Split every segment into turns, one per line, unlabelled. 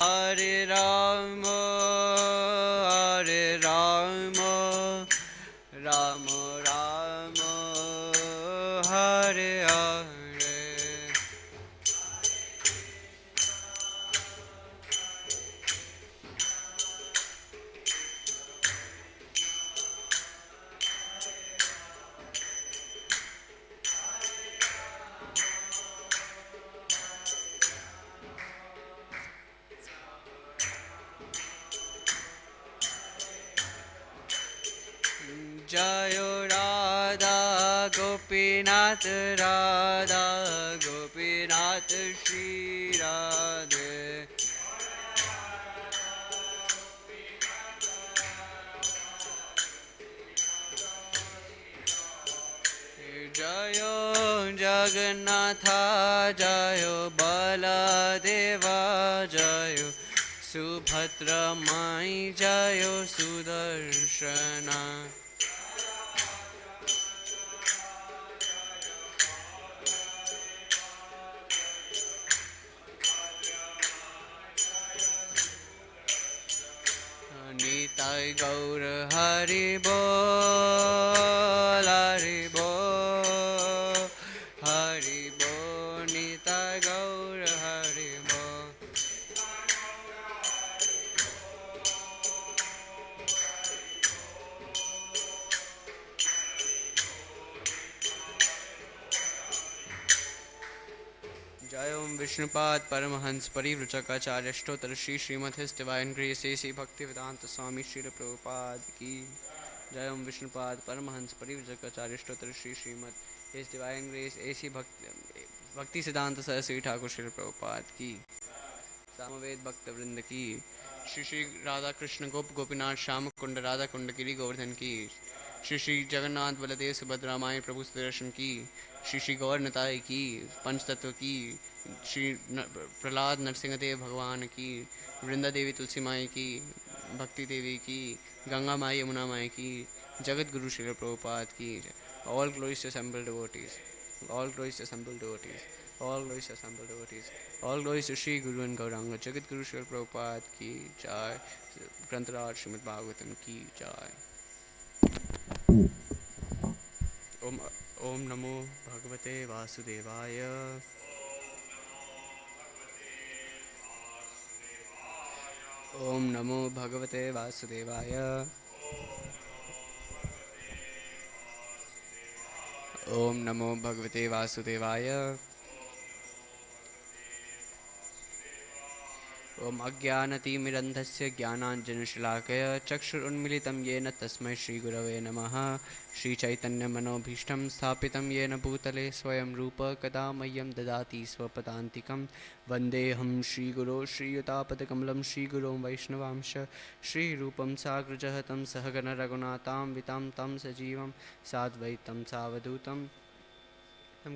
Hare Rama, Hare Rama, Rama Rama, Hare Hare. Jayo Radha Gopinath Radha Gopinath Shri Radhe. Jayo Jagannatha Jayo Baladeva Jayo Subhadra Mai Jayo Sudarshana. Nitai Gaur Hari Bol Hari Bol Hari Bol Nitai Gaur Hari Bol. Jai Om Vishnupad Paramahans Parivrajakacarya Ashtotar Shri Srimad His Divine Grace A.C. Bhaktivedanta Swami Srila Prabhupada Ki. Jai Om Vishnupad Paramahans Parivrajakacarya Ashtotar Shri Srimad His Divine Grace A.C. Bhakti Siddhanta Saraswati Thakur Srila Prabhupada Ki. Samaved Bhakta Vrinda Ki. Shri Shri Radha Krishna Gop Gopinath Shama Kunda Radha Kunda Giri Govardhan Ki. Shri Shri Jagannath Baladev Subhadra Mai Prabhu Sudarshan Ki. Shri Shri Gaur नताय की पंचतत्व की श्री प्रहलाद नरसिंहदेव भगवान की वृंदा देवी तुलसी माई की भक्ति देवी की गंगा माई यमुना माई की जगत गुरु श्री प्रभुपाद की all glories to assembled devotees, all glories to assembled devotees, all glories to assembled devotees, all glories to Shri Guru and Gauranga Jagat Guru Shri Prabhupada की जय. ग्रंथराज श्रीमद् भागवतम की जय. ओम नमो भगवते वासुदेवाय. ओम नमो भगवते वासुदेवाय. ओम नमो भगवते वासुदेवाय. ओम अज्ञानतिमिरन्धस्य ज्ञानाञ्जनशलाकया चक्षुरुन्मीलितं येन तस्मै श्रीगुरवे नमः. श्रीचैतन्यमनोभीष्टं स्थापितं येन भूतले स्वयं रूप कदा मह्यं ददाति स्वपदान्तिकं. वन्देऽहं श्रीगुरो श्रीयुतापदकमलं श्रीगुरों वैष्णवांश श्रीरूपं साग्रजहतं सहगणरघुनाथां वितां तं सजीवं साद्वैतं सावधूतं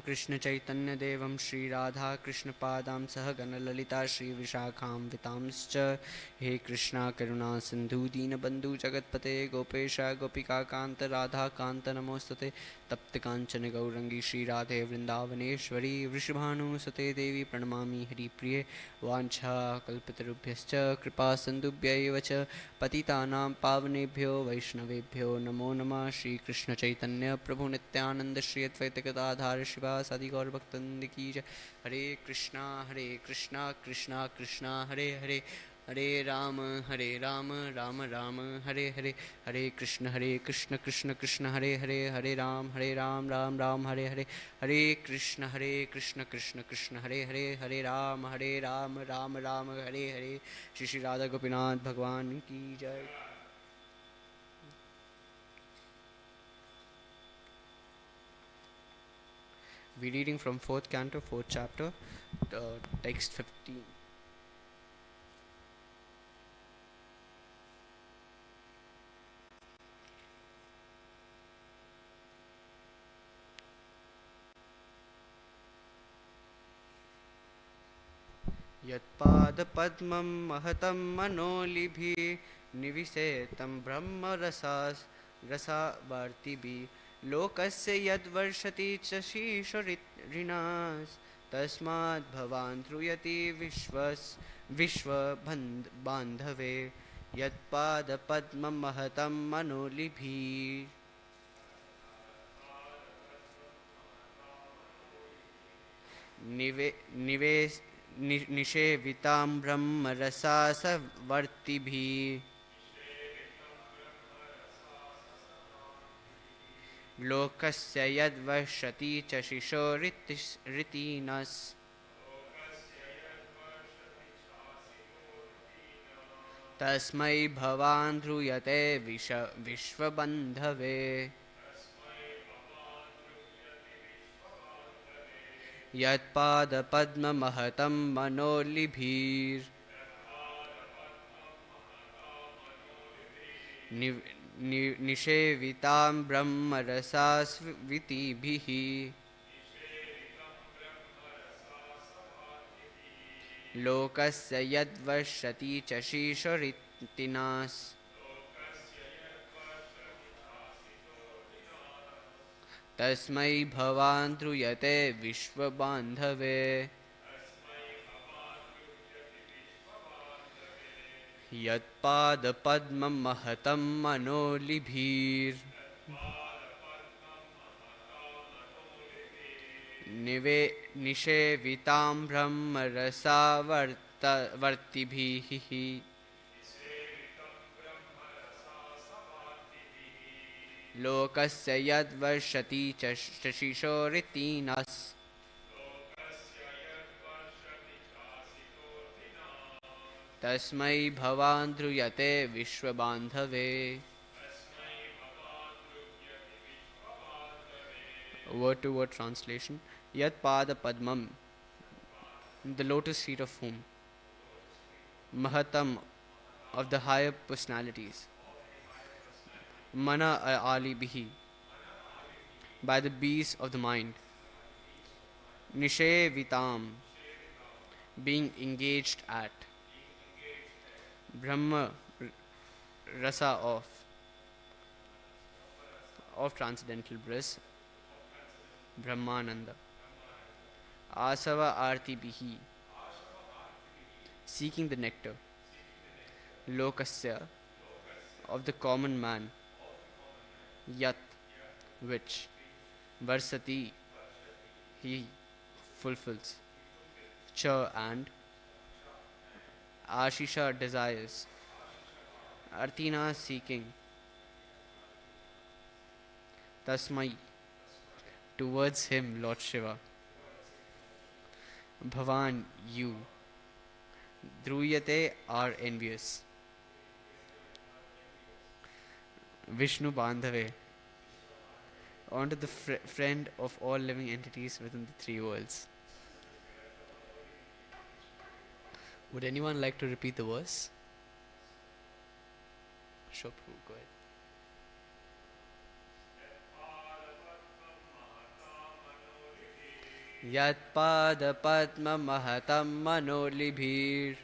कृष्णचैतन्यदेवं श्रीराधा कृष्णपादां सहगणललिता श्रीविशाखां वितांश्च. हे कृष्णा करुणा सिन्धु दीनबन्धु जगत्पते गोपेश गोपिकान्त राधाकान्त नमोस्तुते. तप्तकाञ्चन गौरंगी श्रीराधे वृन्दावनेश्वरी वृषभानुसुते देवी प्रणमामि हरिप्रिये. वाञ्छाकल्पतरुभ्यश्च कृपा सिन्धुभ्यैव च पतितानां पावनेभ्यो वैष्णवेभ्यो नमो नमः. श्रीकृष्णचैतन्य प्रभु नित्यानन्द श्री अद्वैत गदाधर शिवासादि गौरभक्तवृन्द की जय. हरे कृष्णा कृष्णा कृष्णा हरे हरे, हरे राम राम राम हरे हरे, हरे कृष्ण कृष्ण कृष्ण हरे हरे, हरे राम राम राम हरे हरे, हरे कृष्ण कृष्ण कृष्ण हरे हरे, हरे राम राम राम हरे हरे. श्री श्री राधा गोपीनाथ भगवान की जय. We reading from 4th canto, 4th chapter, text 15. यत्पादपद्मं महतं मनोलिभिः निविशेतं ब्रह्मरसावर्तिभिः. लोकस्य यद्वर्षति च शीर्षऋणास् तस्माद् भवान् ध्रुयति विश्वबन्धवे यत्पादपद्मं महतं मनोलिभिः निषेवितां ब्रह्मरसासवर्तिभिः लोकस्य यद्वशति च शिशोरितिनस् तस्मै भवान् ध्रूयते विश्वबन्धवे यत्पादपद्ममहतं मनोलिभिर् निषेवितां ब्रह्मरसास्वितिभिः लोकस्य यद्वशति च शिशोरितिनस् तस्मै भवान् ध्रूयते विश्वबान्धवे यत्पादपद्मं महतं मनोलिभिर् निषेवितां ब्रह्मरसावर्तिभिः लोकस्य यद्वशति च शिशोरितिनस् तस्मै भवान् ध्रूयते विश्वबान्धवे Word to word translation. Yat Pada Padmam, the lotus feet of whom? Mahatam, of the higher personalities. Mana Ali Bihi, by the bees of the mind. Nishe Vitam, being engaged at. Brahma Rasa, of transcendental bliss. Brahmananda. Asava Arti Bihi, seeking the nectar. Lokasya, of the common man. Yat, which. Varsati, he fulfills. Cha, and. Ashisha, desires. Artina, seeking. Tasmai, towards him, Lord Shiva. Bhavan, you. Dhruyate, are envious. Vishnu Bandhave, onto the friend of all living entities within the three worlds. Would anyone like to repeat the verse? Sure, go ahead. यत्पादपद्ममहतं मनोलिभिर्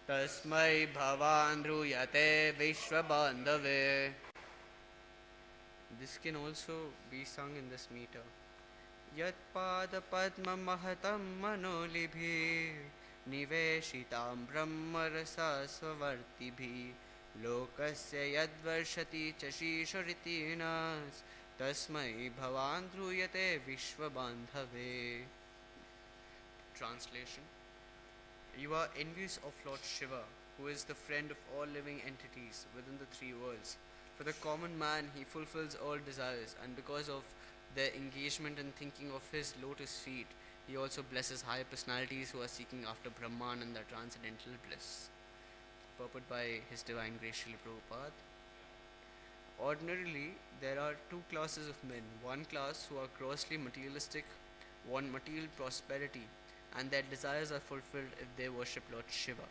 तस्मै भवान् ध्रूयते विश्वबान्धवे. This can also be sung in this meter. यत्पादपद्ममहतं मनोलिभिः निवेशितां ब्रह्मरसास्वर्तिभिः लोकस्य यद्वर्षति च शीशरितिनस् तस्मै भवान् ध्रूयते विश्वबान्धवे. Translation. You are envious of Lord Shiva, who is the friend of all living entities within the three worlds. For the common man, he fulfills all desires, and because of their engagement in thinking of his lotus feet, he also blesses higher personalities who are seeking after Brahmananda, transcendental bliss. Purport by His Divine Grace Srila Prabhupada. Ordinarily, there are two classes of men. One class who are grossly materialistic, want material prosperity, and their desires are fulfilled if they worship Lord Shiva.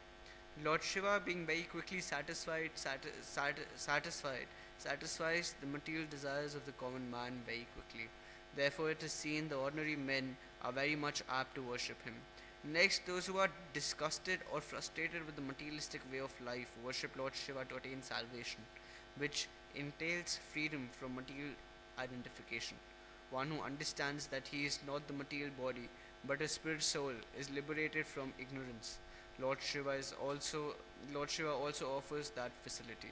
Lord Shiva, being very quickly satisfies the material desires of the common man very quickly. Therefore, it is seen the ordinary men are very much apt to worship him. Next, those who are disgusted or frustrated with the materialistic way of life worship Lord Shiva to attain salvation, which entails freedom from material identification. One who understands that he is not the material body but a spirit soul is liberated from ignorance. Lord Shiva is also Lord Shiva also offers that facility.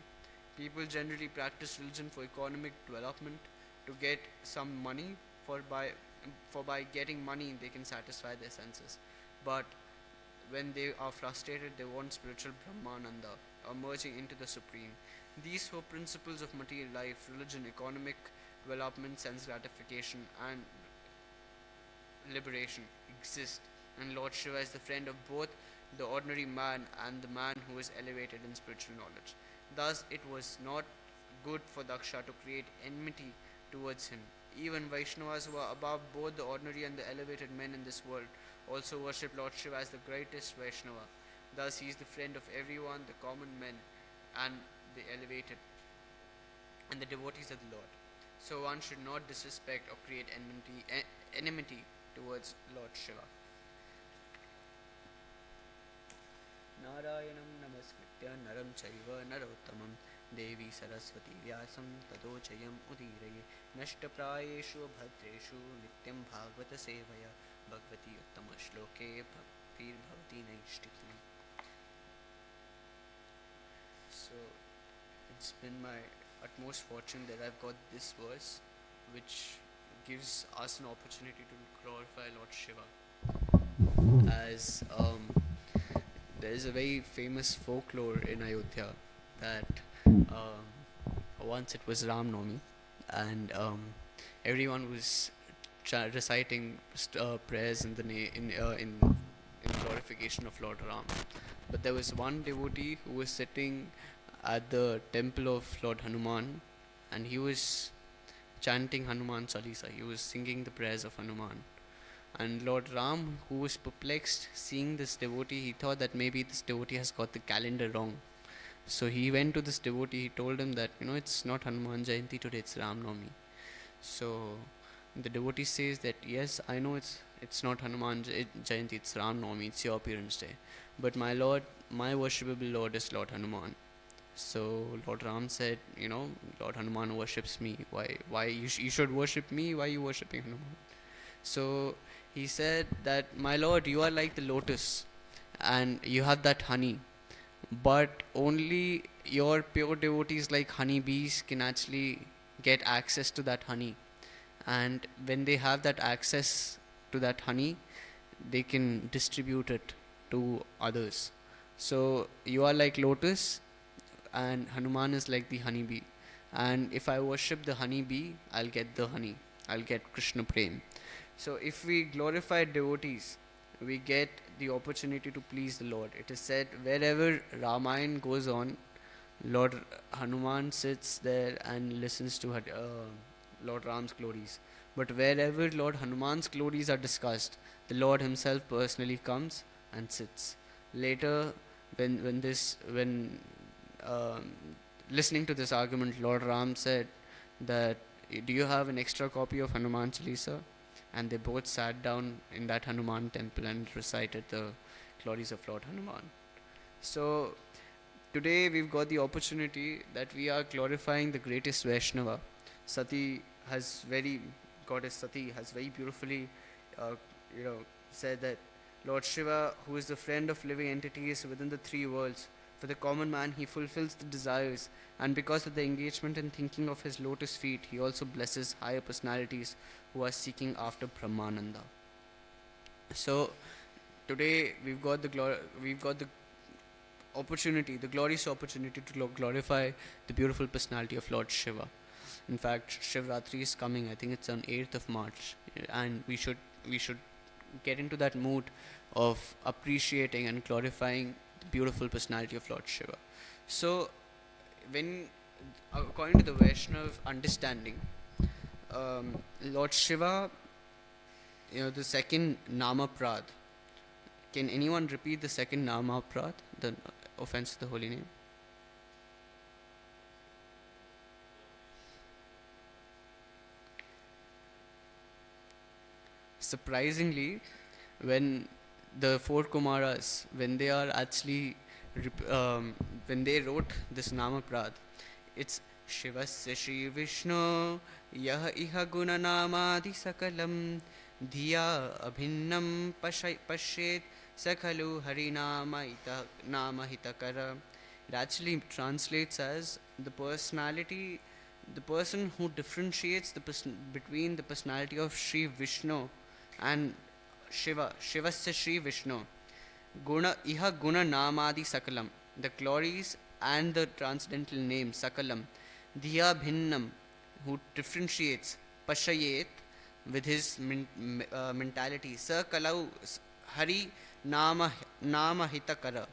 People generally practice religion for economic development to get some money for by getting money they can satisfy their senses. But when they are frustrated they want spiritual Brahmananda or merging into the supreme. These four principles of material life, religion, economic development, sense gratification and liberation exist, and Lord Shiva is the friend of both the ordinary man and the man who is elevated in spiritual knowledge. Thus, it was not good for Daksha to create enmity towards him. Even Vaishnavas who are above both the ordinary and the elevated men in this world also worship Lord Shiva as the greatest Vaishnava. Thus, he is the friend of everyone, the common men and the elevated and the devotees of the Lord. So one should not disrespect or create enmity towards Lord Shiva. Narayanam namaskritya naram chaiva narottamam devi saraswati vyasam tado chayam udiraye nashtaprayeshu bhadreshu nityam bhagavata sevaya bhagavati uttama shloke bhaktir bhavati naishtiti. So it's been my utmost fortune that I've got this verse which gives us an opportunity to glorify Lord Shiva. As there is a very famous folklore in Ayodhya that once it was Ram Navami and everyone was reciting prayers in the in glorification of Lord Ram. But there was one devotee who was sitting at the temple of Lord Hanuman and he was chanting Hanuman Chalisa. He was singing the prayers of Hanuman. And Lord Ram, who was perplexed seeing this devotee, he thought that maybe this devotee has got the calendar wrong. So he went to this devotee, he told him that, it's not Hanuman Jayanti today, it's Ram Navami. So the devotee says that, yes, I know it's not Hanuman Jayanti, it's Ram Navami, it's your appearance day. But my Lord, my worshipable Lord is Lord Hanuman. So Lord Ram said, Lord Hanuman worships me. Why you should worship me? Why are you worshipping Hanuman? So he said that, my Lord, you are like the lotus and you have that honey. But only your pure devotees like honeybees can actually get access to that honey. And when they have that access to that honey, they can distribute it to others. So you are like lotus and Hanuman is like the honeybee. And if I worship the honeybee, I'll get the honey. I'll get Krishna Prem. So if we glorify devotees, we get the opportunity to please the Lord. It is said wherever Ramayana goes on, Lord Hanuman sits there and listens to Lord Ram's glories. But wherever Lord Hanuman's glories are discussed, the Lord himself personally comes and sits. Later, when listening to this argument, Lord Ram said that, do you have an extra copy of Hanuman Chalisa? And they both sat down in that Hanuman temple and recited the glories of Lord Hanuman. So today we've got the opportunity that we are glorifying the greatest Vaishnava. Goddess Sati has very beautifully said that Lord Shiva, who is the friend of living entities within the three worlds, for the common man he fulfills the desires, and because of the engagement in thinking of his lotus feet, he also blesses higher personalities who are seeking after Brahmananda. So today we've got the opportunity, the glorious opportunity to glorify the beautiful personality of Lord Shiva. In fact, Shivratri is coming. I think it's on 8th of March, and we should get into that mood of appreciating and glorifying the beautiful personality of Lord Shiva. So, when according to the Vaishnav understanding, Lord Shiva, the second Nama Prad. Can anyone repeat the second Nama Prad, the offense to the holy name? Surprisingly, when the four Kumaras, when they are actually, when they wrote this Nama Prad, it's Shivasya Shri Vishnu Yah Iha Guna Namadi Sakalam Dhiya Abhinnam Pashet Sakhalu Nama Hitakara. It actually translates as the personality, the person who differentiates between the personality of Sri Vishnu and Shiva, Shivasya Sri Vishnu. Guna Iha Guna Namadi Sakalam, the glories and the transcendental name Sakalam. Dhiya Bhinnam, who differentiates Pashayet with his mentality. Sakalau Hari Nama Hitakara.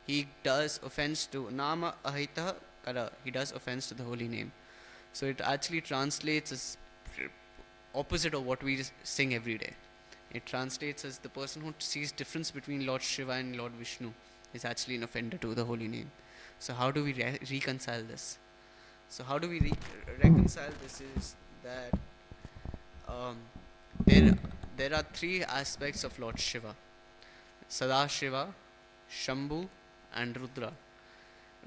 He does offense to Nama Ahita Kara. He does offense to the holy name. So it actually translates as opposite of what we sing every day. It translates as the person who sees difference between Lord Shiva and Lord Vishnu is actually an offender to the holy name. So how do we reconcile this? So how do we reconcile this is that um, there are three aspects of Lord Shiva: Sadashiva, Shambhu, and Rudra.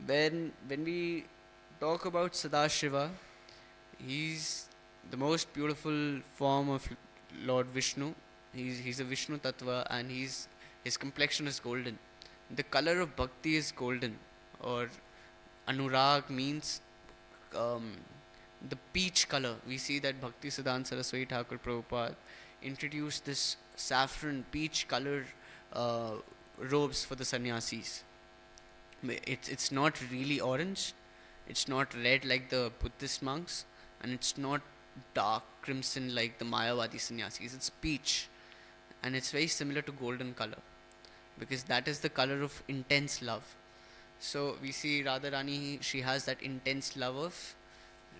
When we talk about Sadashiva, he's the most beautiful form of Lord Vishnu. He's a Vishnu Tattva, and his complexion is golden. The color of bhakti is golden, or anurag means the peach color. We see that Bhakti Siddhanta Saraswati Thakur Prabhupada introduced this saffron peach color robes for the sannyasis. It's not really orange, it's not red like the Buddhist monks, and it's not dark crimson like the Mayavadi sannyasis. It's peach, and it's very similar to golden color because that is the color of intense love. So we see Radharani, she has that intense love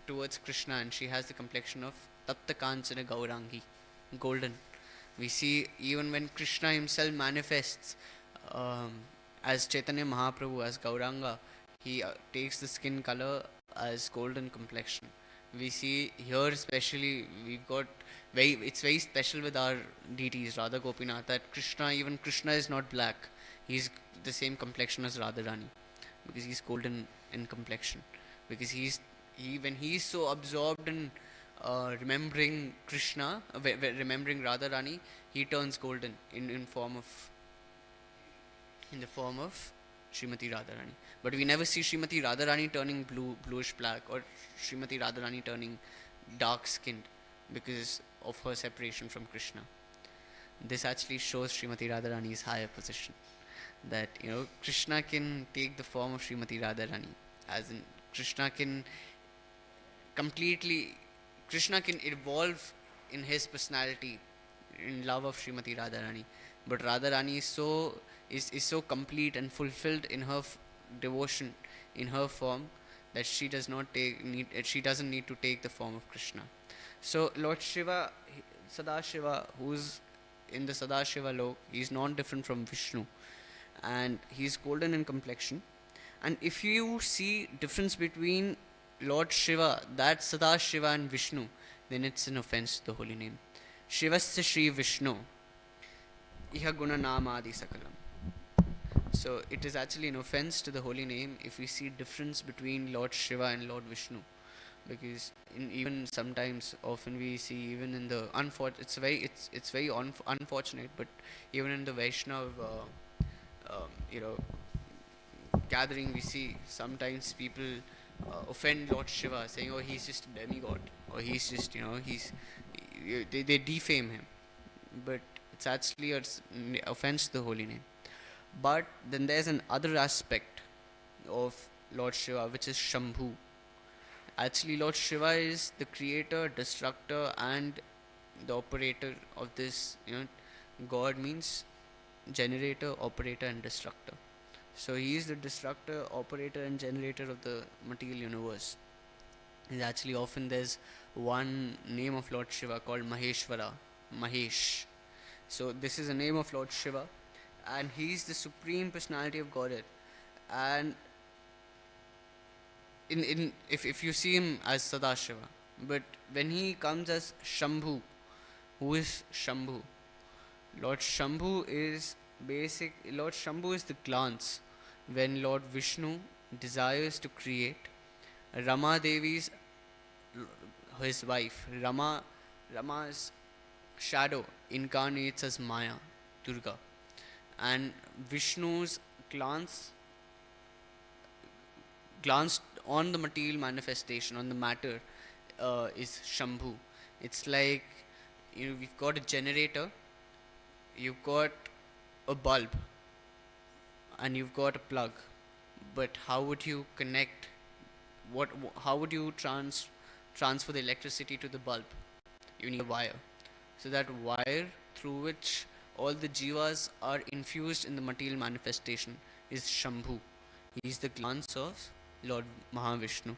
towards Krishna, and she has the complexion of Tapta Kanchana Gaurangi, golden. We see even when Krishna himself manifests as Chaitanya Mahaprabhu, as Gauranga, he takes the skin color as golden complexion. We see here especially we've got it's very special with our deities Radha Gopinath that even Krishna is not black. He's the same complexion as Radharani because he's golden in complexion. Because when he's so absorbed in remembering Krishna, remembering Radharani, he turns golden in the form of Srimati Radharani. But we never see Srimati Radharani turning bluish black, or Srimati Radharani turning dark skinned because of her separation from Krishna. This actually shows Srimati Radharani's higher position. That Krishna can take the form of Srimati Radharani, as in Krishna can evolve in his personality in love of Srimati Radharani. But Radharani is so complete and fulfilled in her devotion, in her form, that she doesn't need to take the form of Krishna. So Lord Shiva, Sadashiva, who's in the Sadashiva lok, he's not different from Vishnu, and he's golden in complexion. And if you see difference between Lord Shiva, that Sadashiva, and Vishnu, then it's an offense to the holy name. Shivasya Shri Vishnu Iha Guna Namadi Sakalam. So it is actually an offense to the holy name if we see difference between Lord Shiva and Lord Vishnu, because even sometimes, often we see even in the it's very unfortunate, but even in the Vaishnav gathering, we see sometimes people offend Lord Shiva, saying, "Oh, he's just a demigod," or he's just they defame him, but it's actually an offense to the holy name. But then there's an other aspect of Lord Shiva, which is Shambhu. Actually, Lord Shiva is the creator, destructor, and the operator of this. God means generator, operator, and destructor. So he is the destructor, operator, and generator of the material universe. And actually, often there's one name of Lord Shiva called Maheshwara, Mahesh. So this is a name of Lord Shiva, and he is the supreme personality of Godhead. And in if you see him as Sadashiva, but when he comes as Shambhu, who is Shambhu? Lord Shambhu is Lord Shambhu is the glance when Lord Vishnu desires to create Rama Devi's, his wife. Rama's shadow incarnates as Maya, Durga, and Vishnu's glance glanced on the material manifestation, on the matter, is Shambhu. It's like, we've got a generator, you've got a bulb, and you've got a plug. But how would you connect? How would you transfer the electricity to the bulb? You need a wire. So that wire through which all the jivas are infused in the material manifestation is Shambhu. He is the glance of Lord Mahavishnu.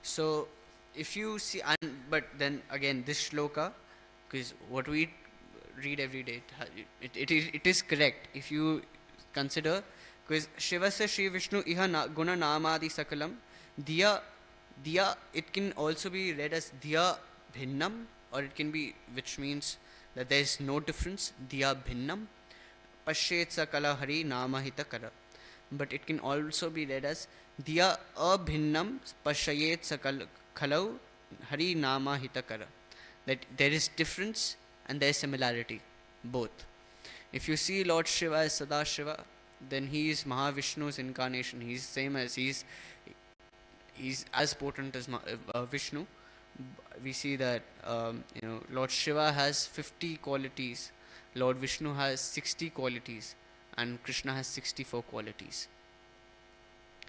So if you see, but then again, this shloka, because what we read every day, it is correct if you consider, because Shivasya Shri Vishnu iha guna namadi sakalam diya, it can also be read as diya bhinnam, or it can be, which means that there is no difference, diya bhinnam pashet sakala hari namahita kara. But it can also be read as diya abhinnam pashayet sakalau hari nama hitakara. That there is difference and there is similarity, both. If you see Lord Shiva as Sadashiva, then he is Mahavishnu's incarnation. He's same as he's as potent as Vishnu. We see that Lord Shiva has 50 qualities, Lord Vishnu has 60 qualities, and Krishna has 64 qualities.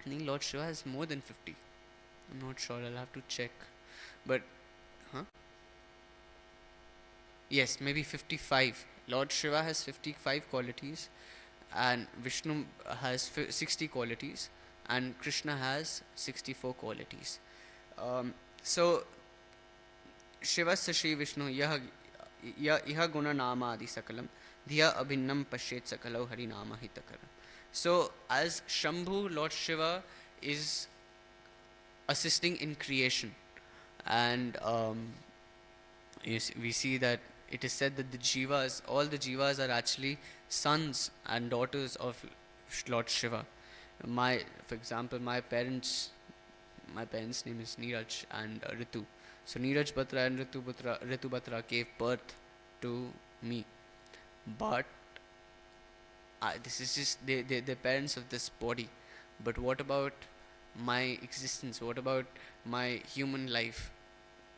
I think Lord Shiva has more than 50. I'm not sure, I'll have to check. But, yes, maybe 55. Lord Shiva has 55 qualities, and Vishnu has 60 qualities, and Krishna has 64 qualities. So, Shivasya Shri Vishnu iha guna nama adi sakalam dhiya abhinnam pashet sakalau hari nama hitakara. So as Shambhu, Lord Shiva is assisting in creation, and we see that it is said that all the jivas are actually sons and daughters of Lord Shiva. For example, my parents' name is Neeraj and Ritu. So Neeraj Batra and Ritu Batra gave birth to me. But this is just they're parents of this body. But what about my existence? What about my human life?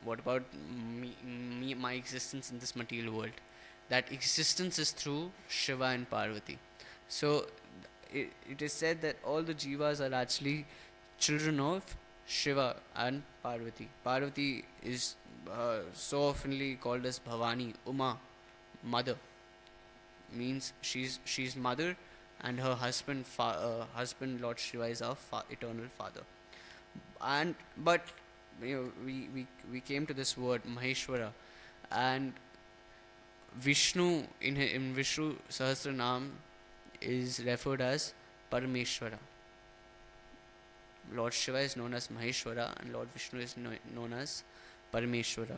What about my existence in this material world? That existence is through Shiva and Parvati. So it is said that all the jivas are actually children of Shiva and Parvati. Parvati is so oftenly called as Bhavani, Uma, mother. Means she's mother, and her husband Lord Shiva is our eternal father. But we came to this word Maheshwara, and Vishnu in Vishnu Sahasranam is referred as Parameshwara. Lord Shiva is known as Maheshwara, and Lord Vishnu is known as Parameshwara.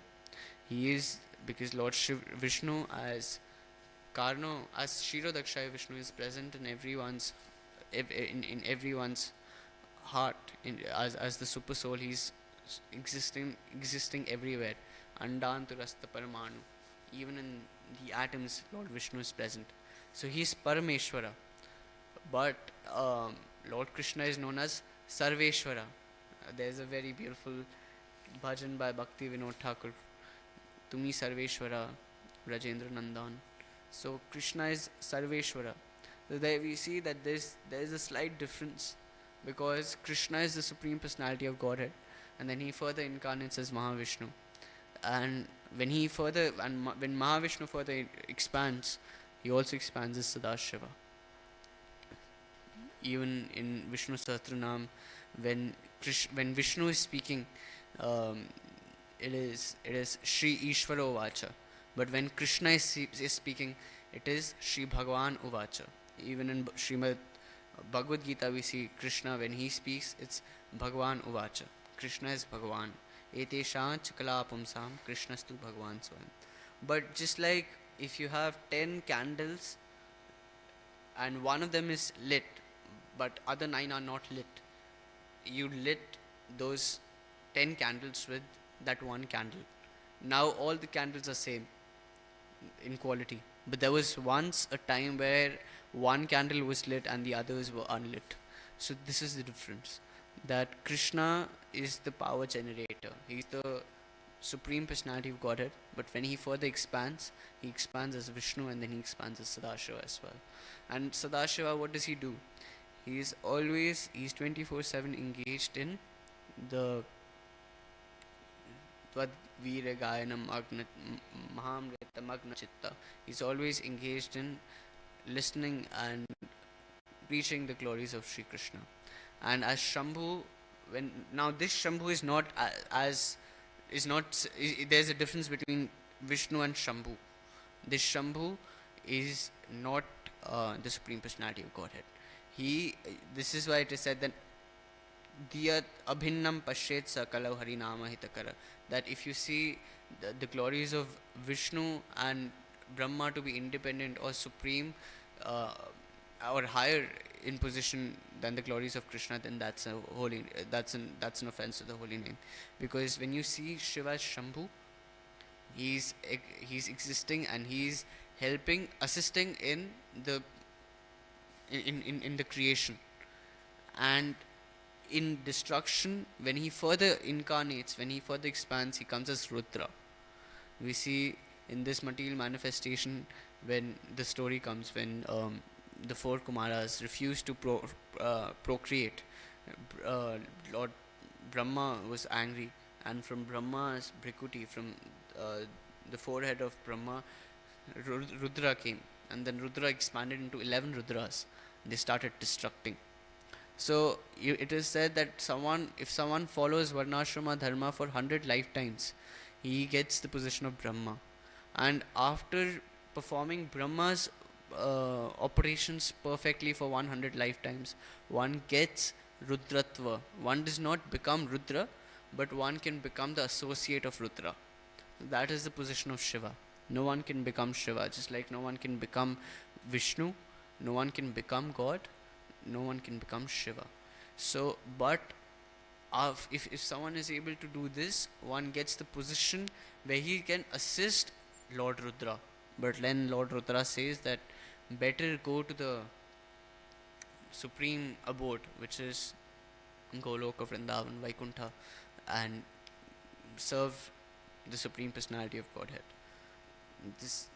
He is, because Lord Vishnu as Karno, as Shirodakshaya Vishnu is present in everyone's heart, as the super soul. He's existing everywhere. Andanturastha Paramanu. Even in the atoms, Lord Vishnu is present. So he is Parameshwara. But Lord Krishna is known as Sarveshwara. There's a very beautiful bhajan by Bhakti Vinod Thakur. Tumi Sarveshwara, Rajendra Nandan. So Krishna is Sarveshwara. So there we see that there is a slight difference because Krishna is the supreme personality of Godhead, and then he further incarnates as Mahavishnu. And when Mahavishnu further expands, he also expands as Sadashiva. Even in Vishnu Sahasranam, when Vishnu is speaking, um, it is Shri Ishvaro Vacha. But when Krishna is speaking, it is Shri Bhagavan Uvacha. Even in Srimad Bhagavad Gita, we see Krishna when he speaks, it's Bhagavan Uvacha. Krishna is Bhagavan. Etesha Chakala Pumsam Krishnastu Bhagavan Swayam. But just like if you have 10 candles and one of them is lit, but other 9 are not lit, you lit those 10 candles with that one candle. Now all the candles are same in quality, but there was once a time where one candle was lit and the others were unlit. So this is the difference, that Krishna is the power generator. He's the supreme personality of Godhead, but when he further expands, he expands as Vishnu and then he expands as Sadashiva as well. And Sadashiva, what does he do? He's 24/7 engaged in the Tvad Veera Gayanam Mahamrita Magna Chitta. He's always engaged in listening and preaching the glories of Sri Krishna. And as Shambhu, when now this Shambhu is not as is not there's a difference between Vishnu and Shambhu. This Shambhu is not the supreme personality of Godhead. This is why it is said that Diyat Abhinnam Pashet Sakalau Harinama Hitakara, that if you see the glories of Vishnu and Brahma to be independent or supreme or higher in position than the glories of Krishna, then that's a holy that's an offense to the holy name. Because when you see Shiva as Shambhu, he's existing and he's helping, assisting in the creation, and in destruction. When he further incarnates, when he further expands, he comes as Rudra. We see in this material manifestation, when the story comes, when the four Kumaras refuse to procreate, Lord Brahma was angry, and from Brahma's Brikuti, from the forehead of Brahma, Rudra came, and then Rudra expanded into 11 Rudras. They started destructing. So it is said that if someone follows Varnashrama Dharma for 100 lifetimes, he gets the position of Brahma. And after performing Brahma's operations perfectly for 100 lifetimes, one gets Rudratva. One does not become Rudra, but one can become the associate of Rudra. That is the position of Shiva. No one can become Shiva, just like no one can become Vishnu, no one can become God, no one can become Shiva. So, but if someone is able to do this, one gets the position where he can assist Lord Rudra. But then Lord Rudra says that better go to the supreme abode, which is Goloka, Vrindavan, Vaikuntha, and serve the supreme personality of Godhead. This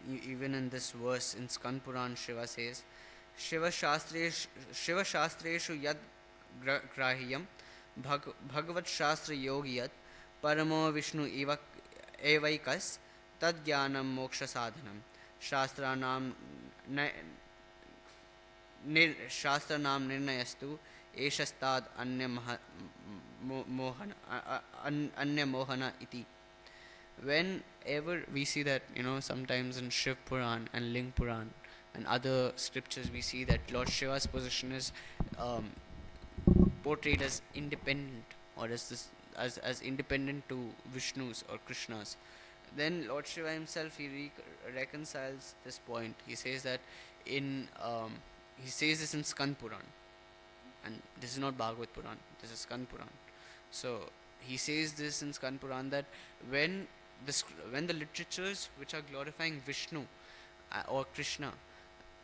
even in this verse in Skand Puran, Shiva says, Shiva Shastreshu Yad Grahiyam Bhagavat Shastra Yogiyat Paramo Vishnu Evaikas Tad Jnanam Moksha Sadhanam Shastranam Nirnayastu Eshastad Anya Mohana Iti. Whenever we see that, sometimes in Shiv Puran and Ling Puran and other scriptures, we see that Lord Shiva's position is portrayed as independent, or as independent to Vishnu's or Krishna's. Then Lord Shiva himself, he reconciles this point. He says that he says this in Skand Puran, and this is not Bhagavad Puran, this is Skand Puran. So he says this in Skand Puran, that when the literatures which are glorifying Vishnu or Krishna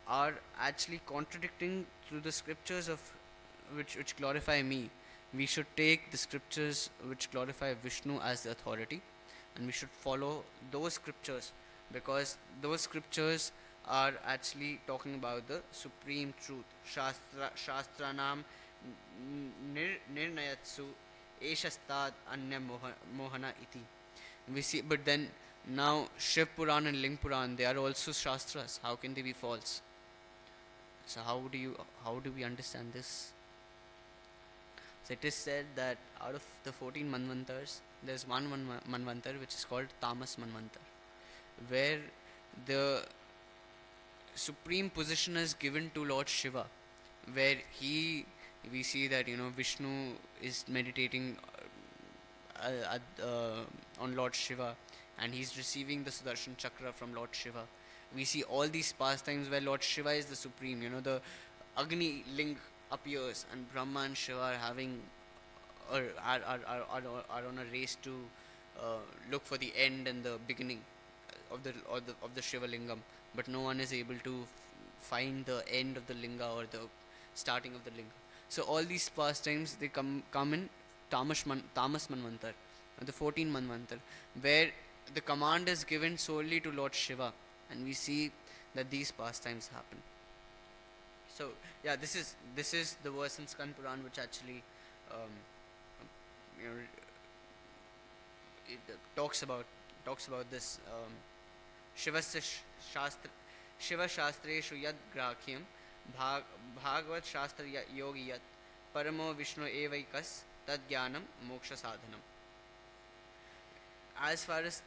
are actually contradicting to the scriptures of which glorify me, we should take the scriptures which glorify Vishnu as the authority, and we should follow those scriptures, because those scriptures are actually talking about the supreme truth. Shastranam nirnayatsu eshastad anya mohana iti. We see, but then now Shiv Puran and Ling Puran, they are also Shastras. How can they be false? So how do we understand this? So it is said that out of the 14 Manvantars, there's one Manvantar which is called Tamas Manvantar, where the supreme position is given to Lord Shiva, where we see that Vishnu is meditating on Lord Shiva, and he's receiving the Sudarshan Chakra from Lord Shiva. We see all these pastimes where Lord Shiva is the supreme. The Agni Ling appears, and Brahma and Shiva are having or are on a race to look for the end and the beginning of the Shiva Lingam, but no one is able to find the end of the linga or the starting of the linga. So all these pastimes, they come in Tamas Manvantar, the 14 Manvantar, where the command is given solely to Lord Shiva, and we see that these pastimes happen. So yeah, this is the verse in Skand Puran which actually um, you know it talks about this. Shivasya Shastra Shiva Shastreshu Yad Grakyam Bhagavad Shastra Yogi Yat Paramo Vishnu Evaikas Tad Jnanam Moksha Sadhanam. As far as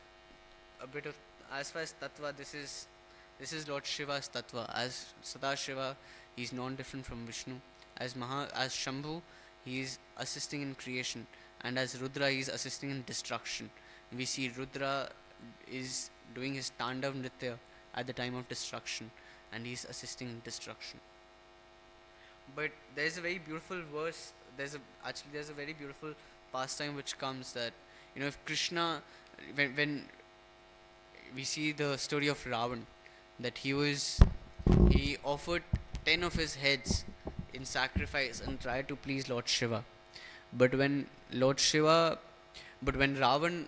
a bit of as far as Tattva, this is Lord Shiva's Tattva. As Sadashiva, he is non-different from Vishnu. As Shambhu, he is assisting in creation, and as Rudra, he is assisting in destruction. We see Rudra is doing his Tandav Nritya at the time of destruction, and he is assisting in destruction. But there's a very beautiful verse. There's a very beautiful pastime which comes that if Krishna, when we see the story of Ravan, that he offered 10 of his heads in sacrifice and tried to please Lord Shiva. But when Ravan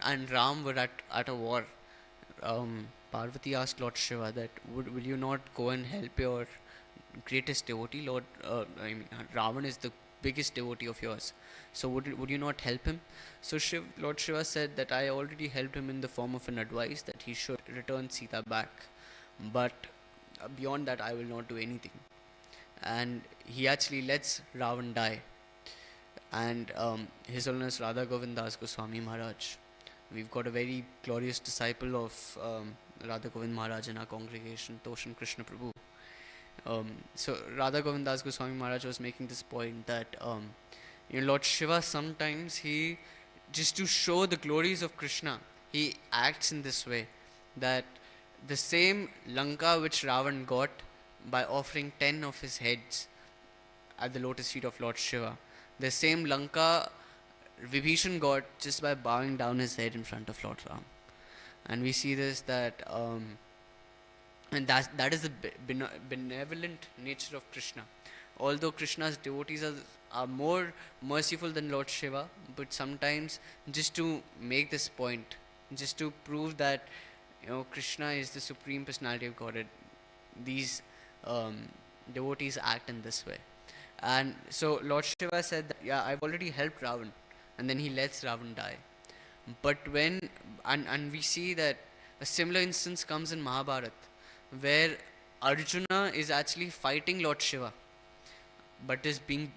and Ram were at a war, Parvati asked Lord Shiva that will you not go and help your greatest devotee, Ravan is the biggest devotee of yours. So would you not help him? So Lord Shiva said that I already helped him in the form of an advice that he should return Sita back, but beyond that I will not do anything. And he actually lets Ravan die. And His Holiness Radha Govindas Goswami Maharaj, we've got a very glorious disciple of Radha Govind Maharaj in our congregation, Toshan Krishna Prabhu. So Radha Govindas Goswami Maharaj was making this point that Lord Shiva sometimes he, just to show the glories of Krishna, he acts in this way, that the same Lanka which Ravan got by offering 10 of his heads at the lotus feet of Lord Shiva, the same Lanka Vibhishan got just by bowing down his head in front of Lord Ram. And we see this that and that is the benevolent nature of Krishna. Although Krishna's devotees are more merciful than Lord Shiva, but sometimes just to make this point, just to prove that Krishna is the supreme personality of Godhead, these devotees act in this way. And so Lord Shiva said that, yeah, I've already helped Ravan, and then he lets Ravan die. But and we see that a similar instance comes in Mahabharata, where Arjuna is actually fighting Lord Shiva, but and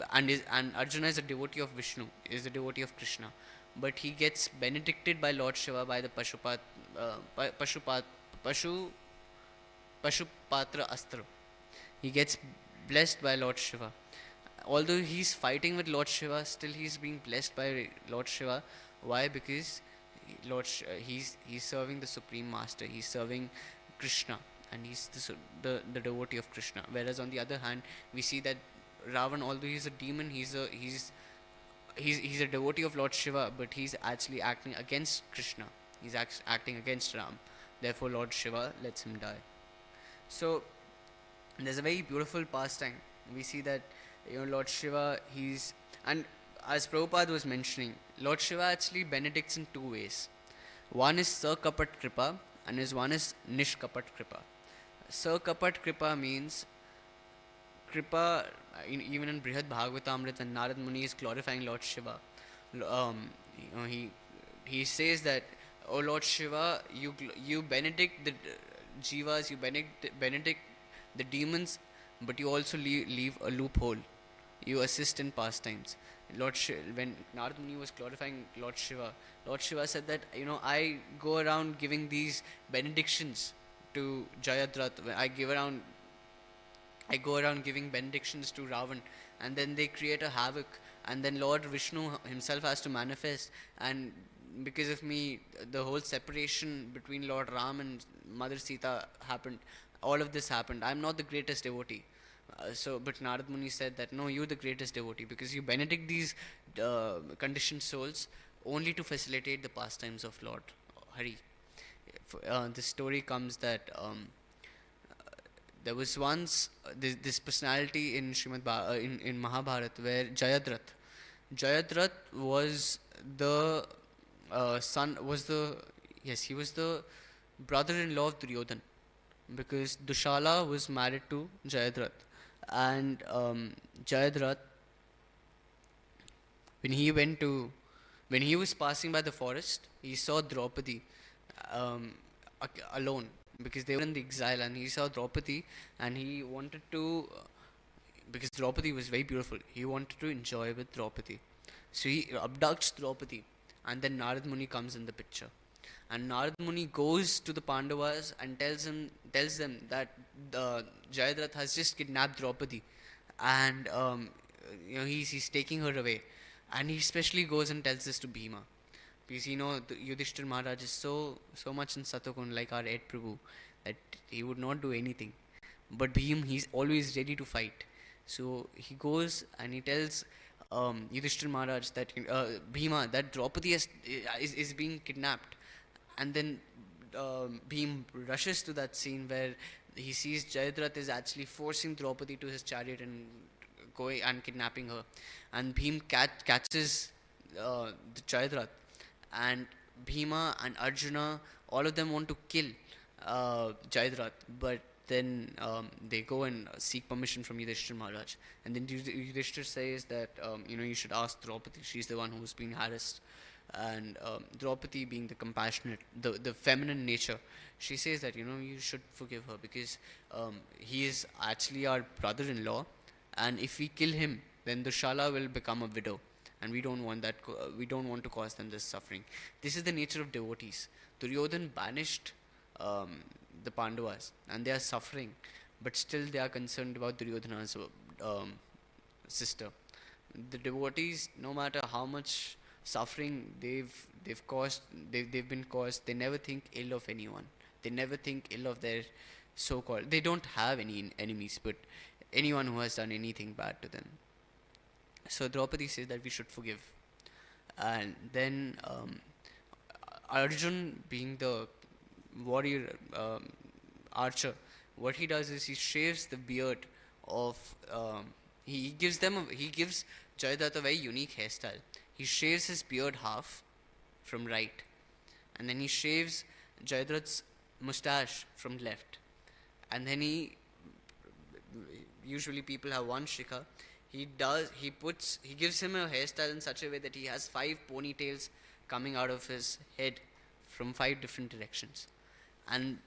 Arjuna is a devotee of Vishnu, is a devotee of Krishna, but he gets benedicted by Lord Shiva by the Pashupatra Astra. He gets blessed by Lord Shiva. Although he's fighting with Lord Shiva, still he's being blessed by Lord Shiva. Why? Because he's serving the Supreme Master. He's serving Krishna, and he's the devotee of Krishna. Whereas on the other hand, we see that Ravan, although he's a demon, he's a devotee of Lord Shiva, but he's actually acting against Krishna. He's acting against Ram. Therefore, Lord Shiva lets him die. So there's a very beautiful pastime. We see that Lord Shiva, and as Prabhupada was mentioning, Lord Shiva actually benedicts in two ways. One is Sakapat Kripa, and one is Nishkapat Kripa. Sakapat Kripa means Kripa, even in Brihad Bhagavatamrita, when Narad Muni is glorifying Lord Shiva, he says that, "O Lord Shiva, you benedict the jivas, you benedict the demons, but you also leave a loophole. You assist in pastimes." When Narad Muni was glorifying Lord Shiva said that, I go around giving these benedictions to Jayadratha. I go around giving benedictions to Ravan, and then they create a havoc, and then Lord Vishnu himself has to manifest, and because of me, the whole separation between Lord Ram and Mother Sita happened. All of this happened. I'm not the greatest devotee. But Narad Muni said that, no, you're the greatest devotee because you benedict these conditioned souls only to facilitate the pastimes of Lord Hari. The story comes that there was once this personality in in Mahabharata where Jayadrat was the he was the brother-in-law of Duryodhan, because Dushala was married to Jayadrat, and Jayadrat, when he went to when he was passing by the forest, he saw Draupadi um, alone, because they were in the exile, and he saw Draupadi, and he wanted to, because Draupadi was very beautiful, he wanted to enjoy with Draupadi. So he abducts Draupadi, and then Narad Muni comes in the picture. And Narad Muni goes to the Pandavas and tells them that Jayadratha has just kidnapped Draupadi, and he's taking her away. And he especially goes and tells this to Bhima, because Yudhishthir Maharaj is so much in Satakun, like our Ed Prabhu, that he would not do anything. But he's always ready to fight. So he goes and he tells Yudhishthir Maharaj that Bhima, that Draupadi is being kidnapped. And then Bhim rushes to that scene where he sees Jayadratha is actually forcing Draupadi to his chariot and going and kidnapping her. And Bhim catches the Jayadratha, and Bhima and Arjuna, all of them want to kill Jayadratha, but then they go and seek permission from Yudhishthir Maharaj. And then Yudhishthir says that you should ask Draupadi. She's the one who's being harassed. And Draupadi, being the compassionate, the feminine nature, she says that you should forgive her, because he is actually our brother-in-law, and if we kill him, then Dushala will become a widow, and we don't want that. We don't want to cause them this suffering. This is the nature of devotees. Duryodhan banished the Pandavas, and they are suffering, but still they are concerned about Duryodhana's sister. The devotees, no matter how much suffering they've caused, they've been caused, they never think ill of anyone. They never think ill of their so-called. They don't have any enemies, but anyone who has done anything bad to them. So Draupadi says that we should forgive, and then Arjun, being the warrior archer, what he does is he shaves the beard of. He gives Jayadratha a very unique hairstyle. He shaves his beard half from right, and then he shaves Jayadratha's mustache from left, and then usually people have one shikha. He gives him a hairstyle in such a way that he has 5 ponytails coming out of his head from 5 different directions, and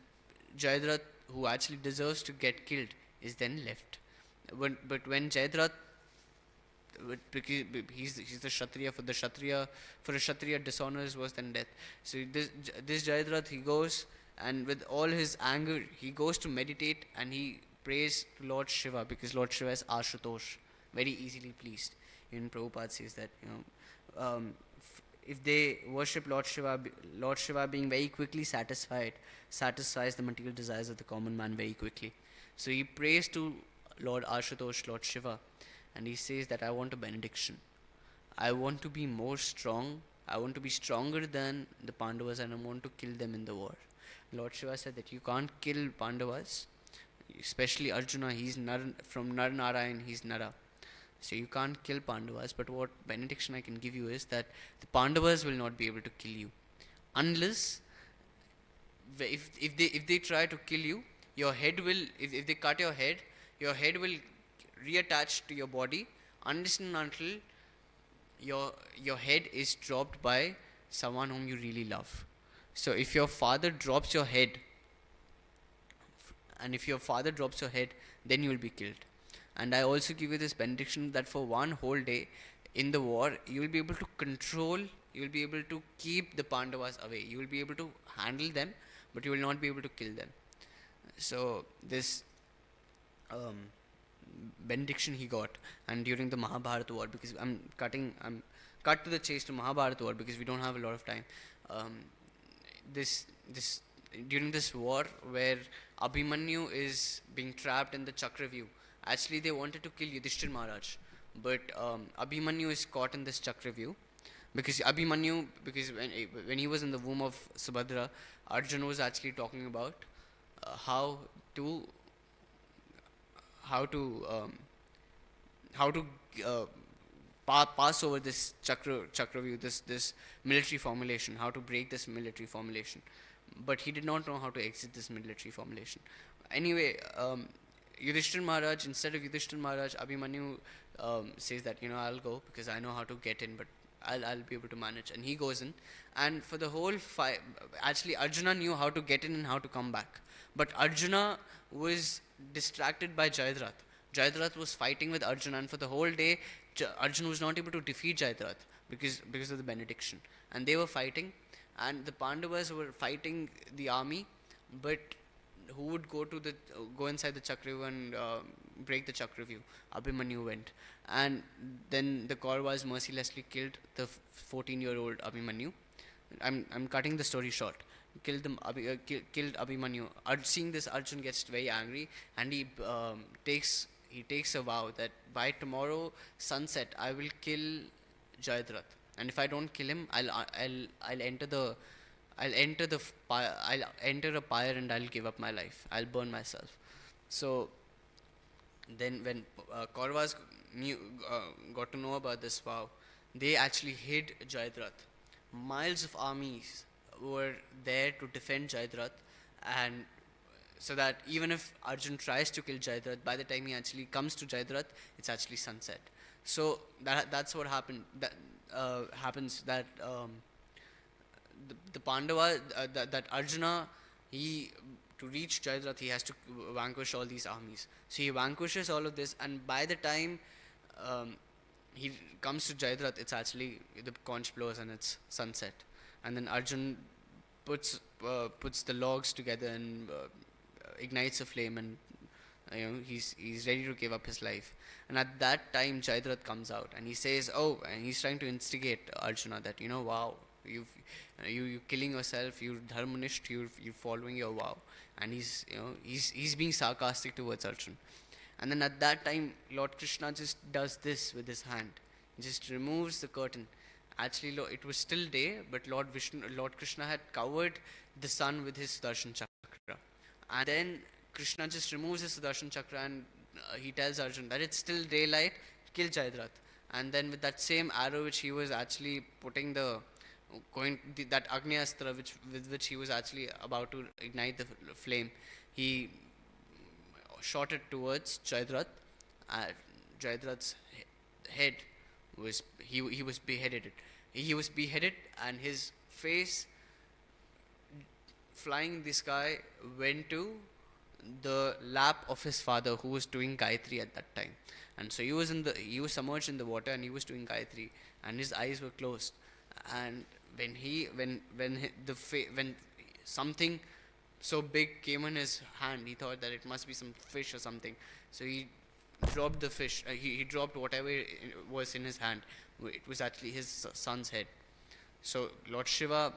Jayadratha, who actually deserves to get killed, is then left. But when Jayadratha, because he's the Kshatriya, for a Kshatriya, dishonor is worse than death. So this Jayadratha, he goes, and with all his anger, he goes to meditate, and he prays to Lord Shiva, because Lord Shiva is Ashutosh, very easily pleased. Even Prabhupada says that if they worship Lord Shiva being very quickly satisfies the material desires of the common man very quickly. So he prays to Lord Ashutosh, Lord Shiva, and he says that I want a benediction. I want to be more strong. I want to be stronger than the Pandavas, and I want to kill them in the war. Lord Shiva said that you can't kill Pandavas, especially Arjuna. He's from Nar Narayan, he's Nara. So you can't kill Pandavas, but what benediction I can give you is that the Pandavas will not be able to kill you, unless if they try to kill you, your head will, if they cut your head will reattach to your body unless and until your head is dropped by someone whom you really love. So if your father drops your head, and if your father drops your head, then you will be killed. And I also give you this benediction that for one whole day in the war, you will be able to control, you will be able to keep the Pandavas away. You will be able to handle them, but you will not be able to kill them. So this um, benediction he got, and during the Mahabharata war, because I'm cut to the chase to Mahabharata war because we don't have a lot of time. Um, this during this war where Abhimanyu is being trapped in the Chakravyuh. Actually, they wanted to kill Yudhishthir Maharaj, but Abhimanyu is caught in this Chakravyuh because Abhimanyu, because when he was in the womb of Subhadra, Arjuna was actually talking about how to how to um, how to uh, pass over this Chakravyuh, this military formulation, how to break this military formulation, but he did not know how to exit this military formulation. Anyway, Yudhishthir Maharaj, instead of Yudhishthir Maharaj, Abhimanyu says that, I'll go because I know how to get in, but I'll be able to manage. And he goes in, and for the whole fight, actually Arjuna knew how to get in and how to come back, but Arjuna was distracted by Jayadratha. Jayadratha was fighting with Arjuna, and for the whole day, Arjuna was not able to defeat Jayadratha because of the benediction. And they were fighting, and the Pandavas were fighting the army, but who would go inside the Chakravyuh and break the Chakravyuh? Abhimanyu went, and then the Kauravas mercilessly killed the 14-year-old Abhimanyu. I'm cutting the story short. Killed Abhimanyu. Seeing this, Arjun gets very angry, and he takes a vow that by tomorrow sunset I will kill Jayadratha, and if I don't kill him, I'll enter the I'll enter a pyre and I'll give up my life. I'll burn myself. So then, when Kauravas got to know about this vow, they actually hid Jayadratha. Miles of armies were there to defend Jayadratha, and so that even if Arjun tries to kill Jayadratha, by the time he actually comes to Jayadratha, it's actually sunset. So that's what happened. That happens that the Pandava that Arjuna, he to reach Jayadratha, he has to vanquish all these armies. So he vanquishes all of this, and by the time he comes to Jayadratha, it's actually the conch blows and it's sunset, and then Arjun puts the logs together and ignites a flame, and he's ready to give up his life. And at that time, Jayadratha comes out and he says, "Oh," and he's trying to instigate Arjuna that, wow, you killing yourself, you're dharmanist, you're following your vow, and he's being sarcastic towards Arjuna. And then at that time, Lord Krishna just does this with his hand, he just removes the curtain. Actually, it was still day, but Lord Krishna had covered the sun with his Sudarshan chakra, and then Krishna just removes his Sudarshan chakra, and he tells Arjuna that it's still daylight, kill Jayadratha. And then with that same arrow which he was actually putting that Agni Astra with which he was actually about to ignite the flame, he shot it towards Jayadratha. Jayadratha's head he was beheaded. He was beheaded, and his face flying in the sky went to the lap of his father, who was doing Gayatri at that time. And so he was submerged in the water, and he was doing Gayatri, and his eyes were closed. And when something so big came in his hand, he thought that it must be some fish or something. So he dropped the fish. He dropped whatever was in his hand. It was actually his son's head. So Lord Shiva,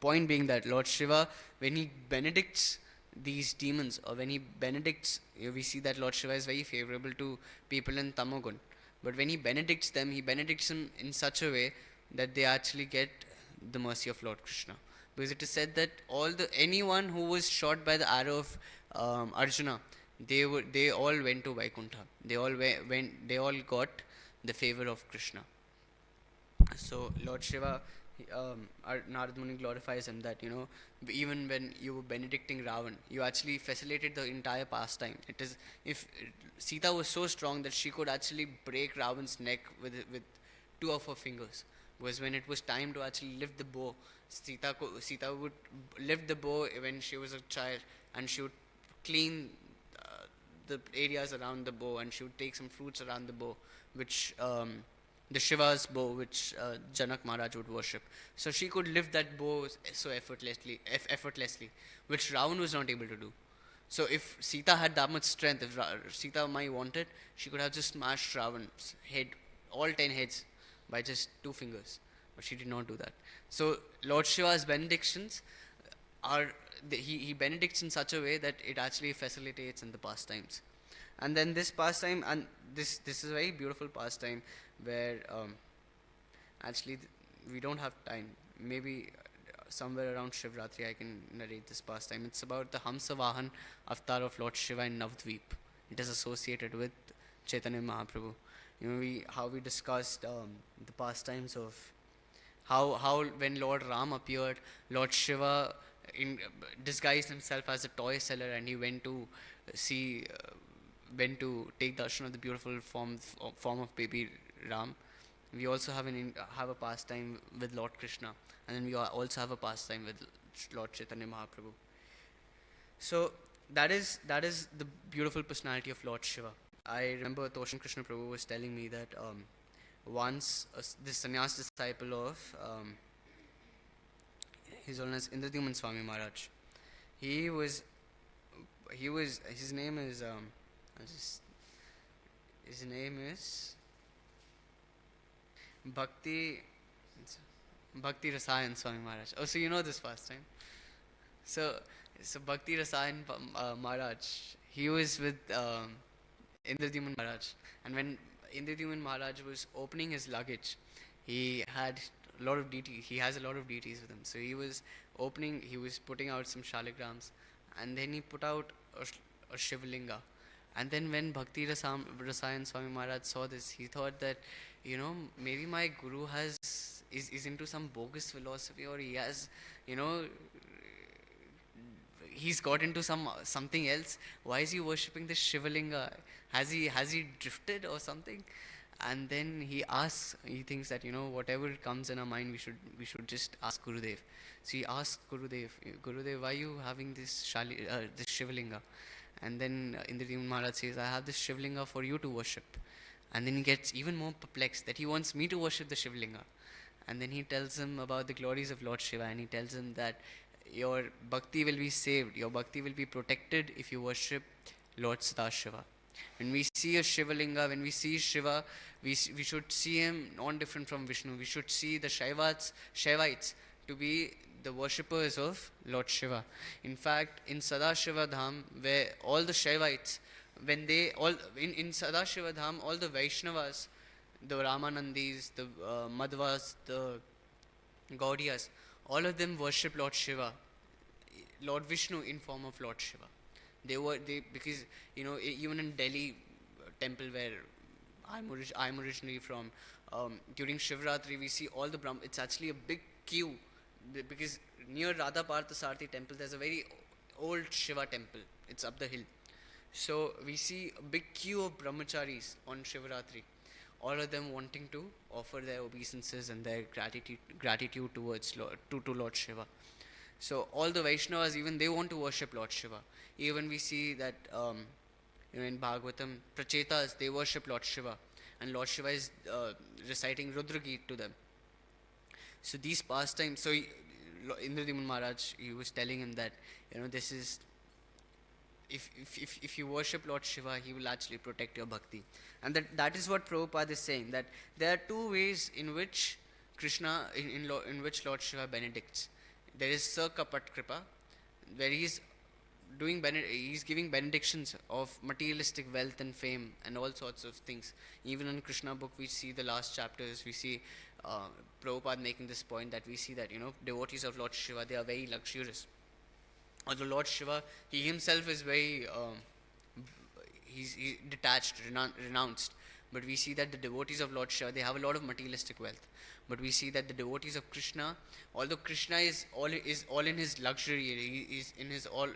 point being that Lord Shiva, when he benedicts these demons, or when he benedicts, we see that Lord Shiva is very favorable to people in Tamogun. But when he benedicts them in such a way that they actually get the mercy of Lord Krishna. Because it is said that anyone who was shot by the arrow of Arjuna, they all went to Vaikuntha. They all got the favor of Krishna. So Lord Shiva Narad Muni glorifies him that, even when you were benedicting Ravan, you actually facilitated the entire pastime. It is, if Sita was so strong that she could actually break Ravan's neck with two of her fingers. Was when it was time to actually lift the bow, Sita would lift the bow when she was a child, and she would clean the areas around the bow, and she would take some fruits around the bow, which the Shiva's bow, which Janak Maharaj would worship. So she could lift that bow so effortlessly, which Ravan was not able to do. So if Sita had that much strength, if Sita Mai wanted, she could have just smashed Ravan's head, all 10 heads, by just two fingers. But she did not do that. So Lord Shiva's benedictions are, he benedicts in such a way that it actually facilitates in the pastimes. And then this pastime, and this is a very beautiful pastime where actually we don't have time. Maybe somewhere around Shivratri I can narrate this pastime. It's about the Hamsavahan avatar of Lord Shiva in Navdweep. It is associated with Chaitanya Mahaprabhu. How we discussed the pastimes of how when Lord Ram appeared, Lord Shiva disguised himself as a toy seller, and he went to see went to take darshan of the beautiful form of baby Ram. We also have a pastime with Lord Krishna, and then we also have a pastime with Lord Chaitanya Mahaprabhu. So that is the beautiful personality of Lord Shiva. I remember Toshan Krishna Prabhu was telling me that once this sannyas disciple of His Holiness Indradyuman Swami Maharaj, he was his name is I'll just his name is Bhakti Bhakti Rasayan Swami Maharaj. Oh, so you know this pastime. So Bhakti Rasayan Maharaj, he was with Indradyuman Maharaj, and when Indradyuman Maharaj was opening his luggage, he had a lot of deities. He has a lot of deities with him. So he was putting out some shaligrams, and then he put out a Shivlinga. And then when Bhakti Rasayan Swami Maharaj saw this, he thought that, maybe my guru is into some bogus philosophy, or he has, he's got into something else. Why is he worshipping this Shivalinga? Has he drifted or something? And then he thinks that, whatever comes in our mind, we should just ask Gurudev. So he asks Gurudev, why are you having this this Shivalinga? And then Indradyuman Maharaj says, I have this Shivlinga for you to worship. And then he gets even more perplexed that he wants me to worship the Shivlinga. And then he tells him about the glories of Lord Shiva, and he tells him that your bhakti will be saved, your bhakti will be protected if you worship Lord Sadashiva. When we see a Shivalinga, when we see Shiva, we should see him non different from Vishnu. We should see the Shaivites to be the worshippers of Lord Shiva. In fact, in Sadashiva Dham, where all the Shaivites, in Sadashiva Dham, all the Vaishnavas, the Ramanandis, the Madhvas, the Gaudiyas, all of them worship Lord Shiva, Lord Vishnu in form of Lord Shiva. Because even in Delhi temple where I'm originally from, during Shivratri we see all the it's actually a big queue, because near Radha Parthasarthi temple there's a very old Shiva temple. It's up the hill. So we see a big queue of brahmacharis on Shivratri, all of them wanting to offer their obeisances and their gratitude towards Lord Shiva. So all the Vaishnavas, even they want to worship Lord Shiva. Even we see that in Bhagavatam, Prachetas, they worship Lord Shiva, and Lord Shiva is reciting Rudragit to them. So these pastimes, so Indradyuman Maharaj, he was telling him that, this is, if you worship Lord Shiva, he will actually protect your bhakti. And that is what Prabhupada is saying, that there are two ways in which Krishna, in which Lord Shiva benedicts. There is Sakapat Kripa, where he's giving benedictions of materialistic wealth and fame and all sorts of things. Even in Krishna book, we see the last chapters, we see Prabhupada making this point that we see that, devotees of Lord Shiva, they are very luxurious. Although Lord Shiva, he himself is very, he's detached, renounced. But we see that the devotees of Lord Shiva, they have a lot of materialistic wealth. But we see that the devotees of Krishna, although Krishna is all in his luxury, he is in his all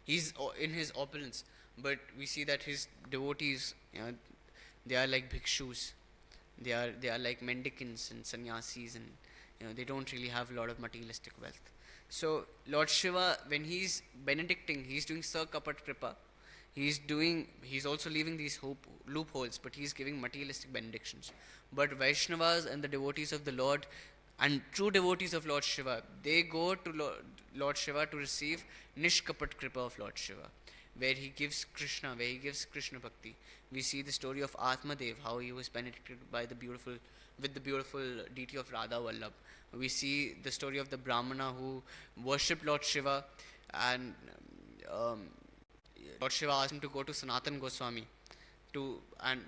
in his opulence, but we see that his devotees, they are like bhikshus. They are like mendicants and sannyasis, and they don't really have a lot of materialistic wealth. So Lord Shiva, when he's benedicting, he's doing Sir Kapat Kripa. He's also leaving these loopholes, but he's giving materialistic benedictions. But Vaishnavas and the devotees of the Lord and true devotees of Lord Shiva, they go to Lord Shiva to receive Nishkapat Kripa of Lord Shiva, where he gives Krishna Bhakti. We see the story of Atmadev, how he was benedicted by with the beautiful deity of Radha Vallabh. We see the story of the Brahmana who worshipped Lord Shiva, and um, Lord Shiva asked him to go to Sanatan Goswami and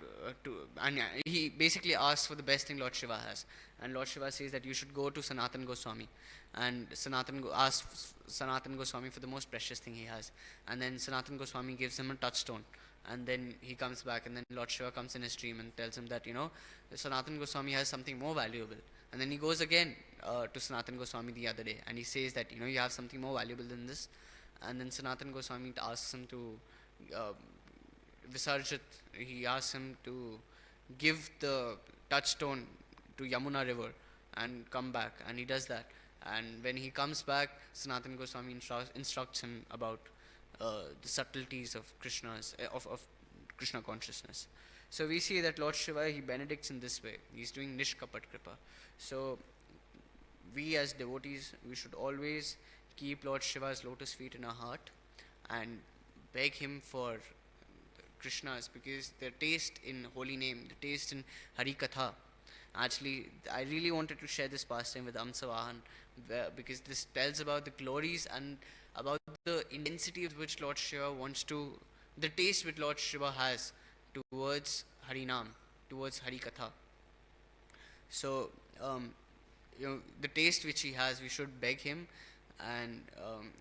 he basically asks for the best thing Lord Shiva has, and Lord Shiva says that you should go to Sanatan Goswami, and asks Sanatan Goswami for the most precious thing he has, and then Sanatan Goswami gives him a touchstone, and then he comes back, and then Lord Shiva comes in his dream and tells him that Sanatan Goswami has something more valuable, and then he goes again to Sanatan Goswami the other day, and he says that you have something more valuable than this, and then Sanatan Goswami asks him to uh, Visarjit, he asks him to give the touchstone to Yamuna river and come back, and he does that. And when he comes back, Sanatan Goswami instructs him about the subtleties of of Krishna consciousness. So we see that Lord Shiva, he benedicts in this way. He's doing Nishkapat Kripa. So we as devotees, we should always keep Lord Shiva's lotus feet in our heart and beg him for Krishna's, because the taste in holy name, the taste in Hari Katha. Actually, I really wanted to share this pastime with Amsavahan, because this tells about the glories and about the intensity with which Lord Shiva the taste which Lord Shiva has towards Harinam, towards Hari Katha. So, the taste which he has, we should beg him, and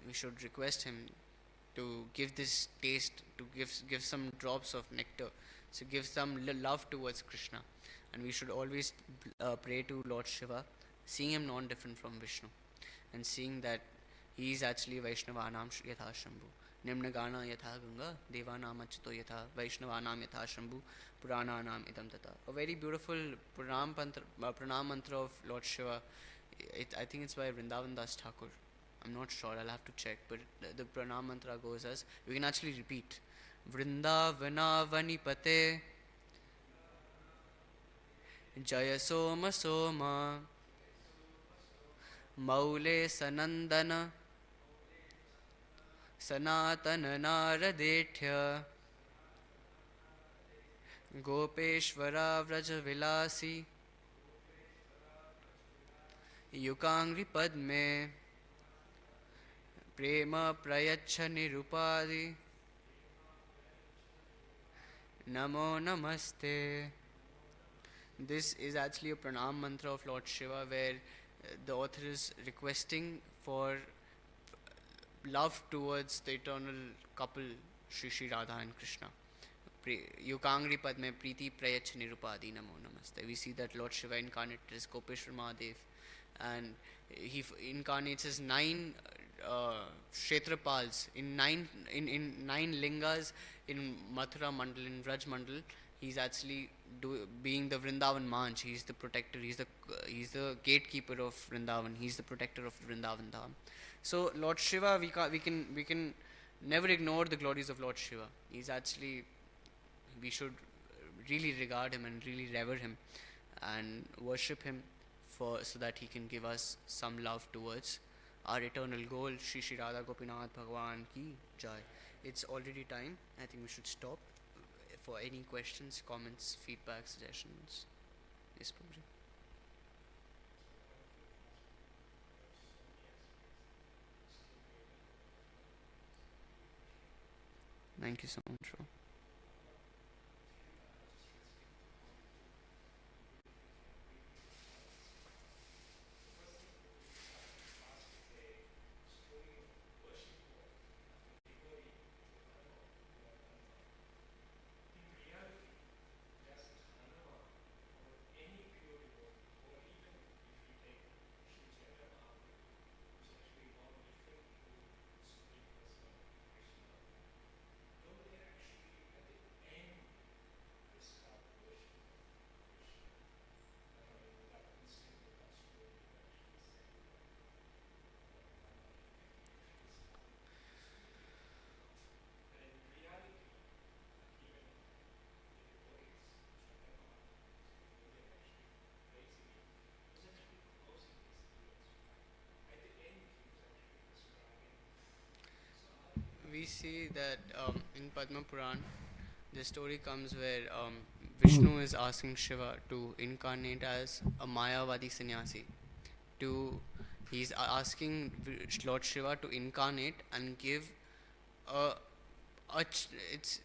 we should request him to give this taste, to give some drops of nectar, so give some love towards Krishna. And we should always pray to Lord Shiva, seeing him non-different from Vishnu, and seeing that he is actually Vaishnavanam yatha Shambhu, Nimna Gana yatha Ganga, Devanam Achyuto yatha, Vaishnavanam yatha Shambhu, Purananam idam tata. A very beautiful pranam mantra of Lord Shiva. I think it's by Vrindavan Das Thakur. I'm not sure, I'll have to check, but the pranam mantra goes as, we can actually repeat, Vrindavana Pate Jaya Soma Soma Maule Sanandana Sanatana Naradethya Gopeshwara Vraja Vilasi Yukangri Padme Prema Prayachha Nirupadi Namo Namaste. This is actually a pranam mantra of Lord Shiva, where the author is requesting for love towards the eternal couple Shri Radha and Krishna. Yukangri Padme Priti Prayach Nirupadi Namo Namaste. We see that Lord Shiva incarnated as Kopeshwar Mahadev, and he incarnates as 9 Kshetrapals in nine lingas in Mathura Mandal, in Vraj Mandal. He's actually being the Vrindavan Manch. He's the protector. He's the gatekeeper of Vrindavan. He's the protector of Vrindavan Dham. So Lord Shiva, we can never ignore the glories of Lord Shiva. We should really regard him and really revere him and worship him so that he can give us some love towards our eternal goal. Shri Shri Radha Gopinath Bhagwan ki jai. It's already time. I think we should stop. For any questions, comments, feedback, suggestions. Yes, Prabhuji. Thank you so much, bro. we see that in Padma Puran, the story comes where Vishnu is asking Shiva to incarnate as a Mayavadi sannyasi. To he's asking Lord Shiva to incarnate and give a, it's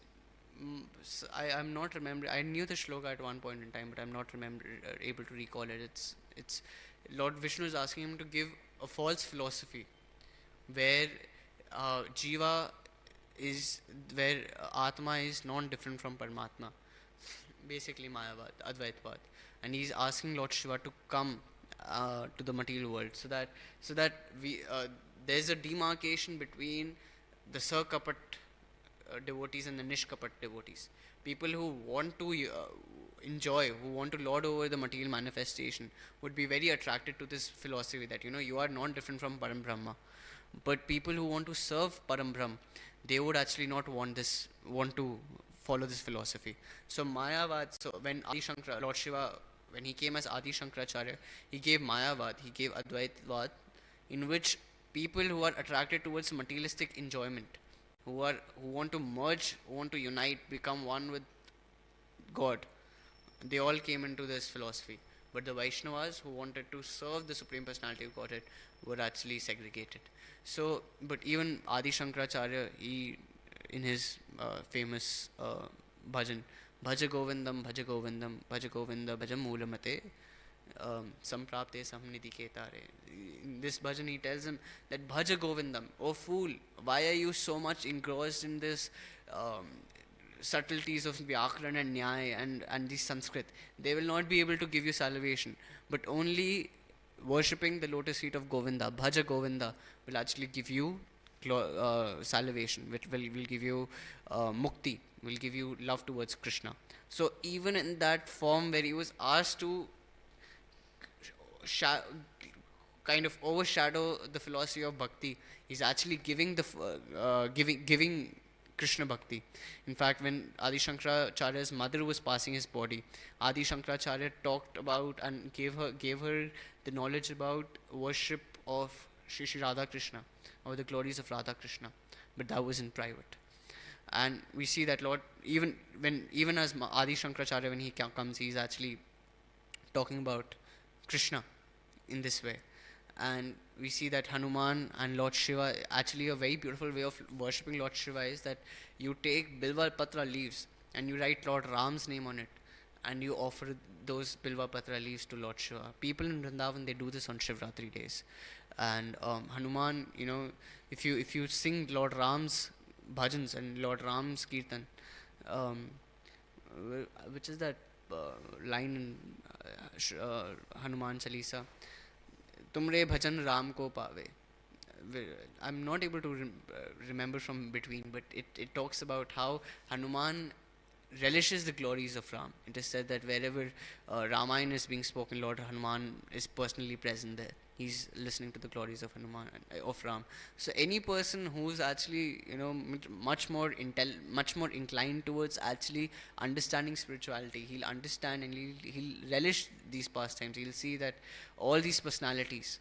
I'm not remembering. I knew the shloka at one point in time, but I'm not able to recall it. It's Lord Vishnu is asking him to give a false philosophy where Jiva is where Atma is non different from Paramatma, basically Mayavad, Advaitvad, and he's asking Lord Shiva to come to the material world so that we there's a demarcation between the Sarkapat devotees and the Nishkapat devotees. People who want to enjoy, who want to lord over the material manifestation, would be very attracted to this philosophy that you are non different from Param Brahma. But people who want to serve Param Brahm, they would actually not want to follow this philosophy. So Mayavad, so when Adi Shankara, Lord Shiva, when he came as Adi Shankaracharya, he gave Mayavad, he gave Advaitvad, in which people who are attracted towards materialistic enjoyment, who want to merge, who want to unite, become one with God, they all came into this philosophy. But the Vaishnavas who wanted to serve the Supreme Personality of Godhead were actually segregated. So, but even Adi Shankaracharya, he, in his famous bhajan, Bhaja Govindam, Bhaja Govindam, Bhaja Govinda, Bhaja Moolamate, Samprapte Samnidhi Ketare. In this bhajan, he tells him that Bhaja Govindam, oh fool, why are you so much engrossed in this subtleties of Vyakaran and Nyaya and the Sanskrit? They will not be able to give you salvation, but only worshipping the lotus feet of Govinda, Bhaja Govinda, will actually give you salvation, which will give you mukti, will give you love towards Krishna. So even in that form where he was asked to sha- kind of overshadow the philosophy of bhakti, he's actually giving Krishna bhakti. In fact, when Adi Shankaracharya's mother was passing his body, Adi Shankaracharya talked about and gave her the knowledge about worship of Shri Radha Krishna, or the glories of Radha Krishna, but that was in private. And we see that Lord, even as Adi Shankaracharya, when he comes, he's actually talking about Krishna in this way. And we see that Hanuman and Lord Shiva, actually a very beautiful way of worshipping Lord Shiva is that you take Bilva Patra leaves and you write Lord Ram's name on it, and you offer those Bilva Patra leaves to Lord Shiva. People in Vrindavan, they do this on Shivratri days. And Hanuman, if you sing Lord Ram's bhajans and Lord Ram's kirtan, um, which is that line in Hanuman Chalisa, Tumre bhajan Ram ko pave. I'm not able to remember from between, but it talks about how Hanuman relishes the glories of Ram. It is said that wherever Ramayana is being spoken, Lord Hanuman is personally present there. He's listening to the glories of Hanuman, of Ram. So any person who's actually much more inclined towards actually understanding spirituality, he'll understand and he'll relish these pastimes. He'll see that all these personalities,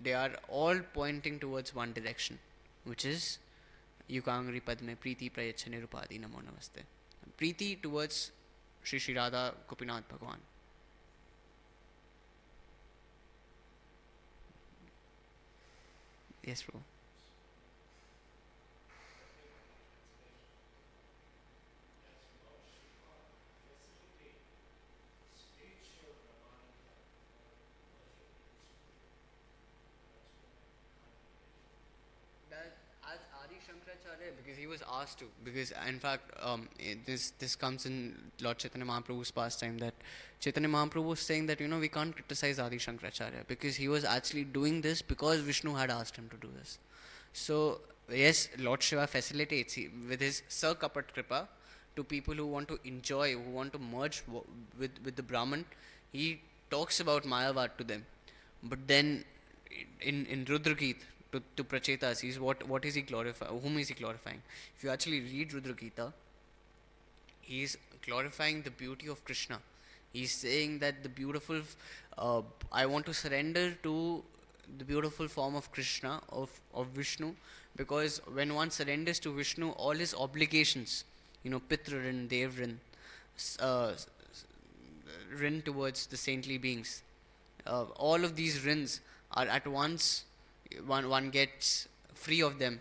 they are all pointing towards one direction, which is Yukangri Padme Preeti Prayacha Nirupadi Namo Namaste. Preeti towards Shri Radha Gopinath Bhagwan. Yes, bro. That as Adi Shankaracharya, because he was asked to, because in fact this comes in Lord Chaitanya Mahaprabhu's pastime, that Chaitanya Mahaprabhu was saying that we can't criticize Adi Shankaracharya because he was actually doing this because Vishnu had asked him to do this. So yes, Lord Shiva facilitates with his Sir Kapat Kripa to people who want to enjoy, who want to merge with the Brahman. He talks about Mayavad to them, but then in Rudra Geet, to Prachetas, what is he glorifying? Whom is he glorifying? If you actually read Rudra Gita, he is glorifying the beauty of Krishna. He's saying that the beautiful, I want to surrender to the beautiful form of Krishna, of Vishnu, because when one surrenders to Vishnu, all his obligations, Pitra Rin, Dev Rin, uh, rin towards the saintly beings, all of these rins are at once, one gets free of them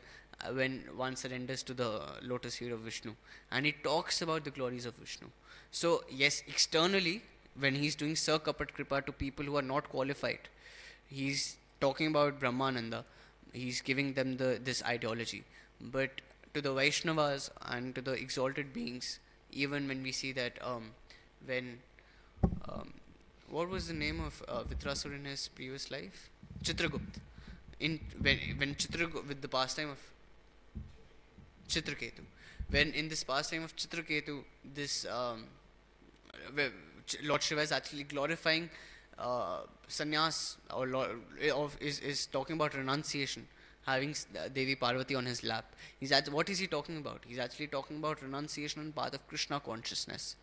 when one surrenders to the lotus feet of Vishnu. And it talks about the glories of Vishnu. So, yes, externally, when he's doing Sir Kapat Kripa to people who are not qualified, he's talking about Brahmananda, he's giving them this ideology. But to the Vaishnavas and to the exalted beings, even when we see that when um, what was the name of Vitrasur in his previous life? Chitragupt. In when Chitragupt, with the pastime of Chitraketu, when in this pastime of Chitraketu, this Lord Shiva is actually glorifying sannyas, or is talking about renunciation, having Devi Parvati on his lap. What is he talking about? He's actually talking about renunciation on path of Krishna consciousness.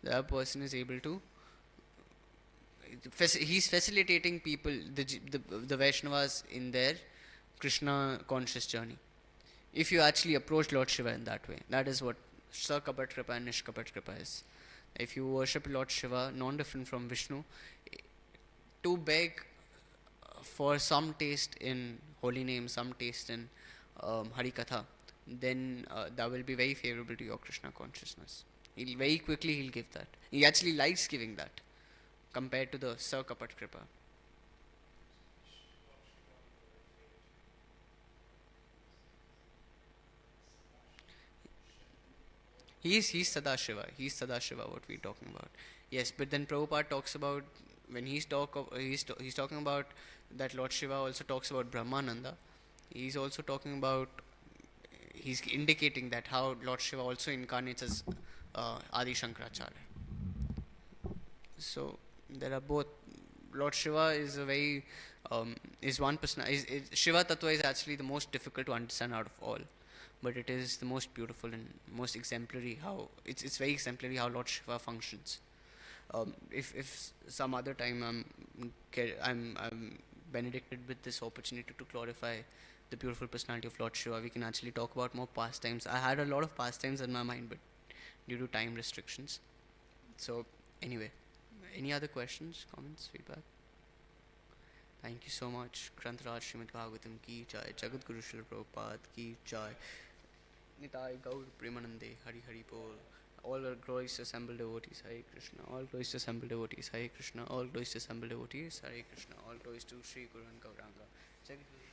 The person is able to, he's facilitating people, the Vaishnavas, in their Krishna conscious journey. If you actually approach Lord Shiva in that way, that is what Sakapat Kripa and Nishkapat Kripa is. If you worship Lord Shiva, non different from Vishnu, to beg for some taste in holy name, some taste in Hari Katha, then that will be very favorable to your Krishna consciousness. Very quickly he'll give that. He actually likes giving that compared to the Sir Kapat Kripa. He's Sadashiva. He's Sadashiva. What we're talking about. Yes, but then Prabhupada talks about, when he's talking about that Lord Shiva also talks about Brahmananda. He's also talking about, he's indicating that how Lord Shiva also incarnates as Adi Shankaracharya. So there are both. Lord Shiva is a very is one person. Shiva Tattva is actually the most difficult to understand out of all, but it is the most beautiful and most exemplary. How it's very exemplary how Lord Shiva functions. If some other time I'm benedicted with this opportunity to glorify the beautiful personality of Lord Shiva, we can actually talk about more pastimes. I had a lot of pastimes in my mind, but due to time restrictions. So anyway, any other questions, comments, feedback? Thank you so much. Grantaraj Srimad Bhagavatam ki jai, Jagat Guru Srila Prabhupada ki jai, Nitai Gaur Premanande, Hari Hari Bol. All our glories to assembled devotees, Hare Krishna. All glories to assembled devotees, Hare Krishna. All glories to assembled devotees, Hare Krishna. All glories to Sri Guru and Gauranga. Jagat Guru.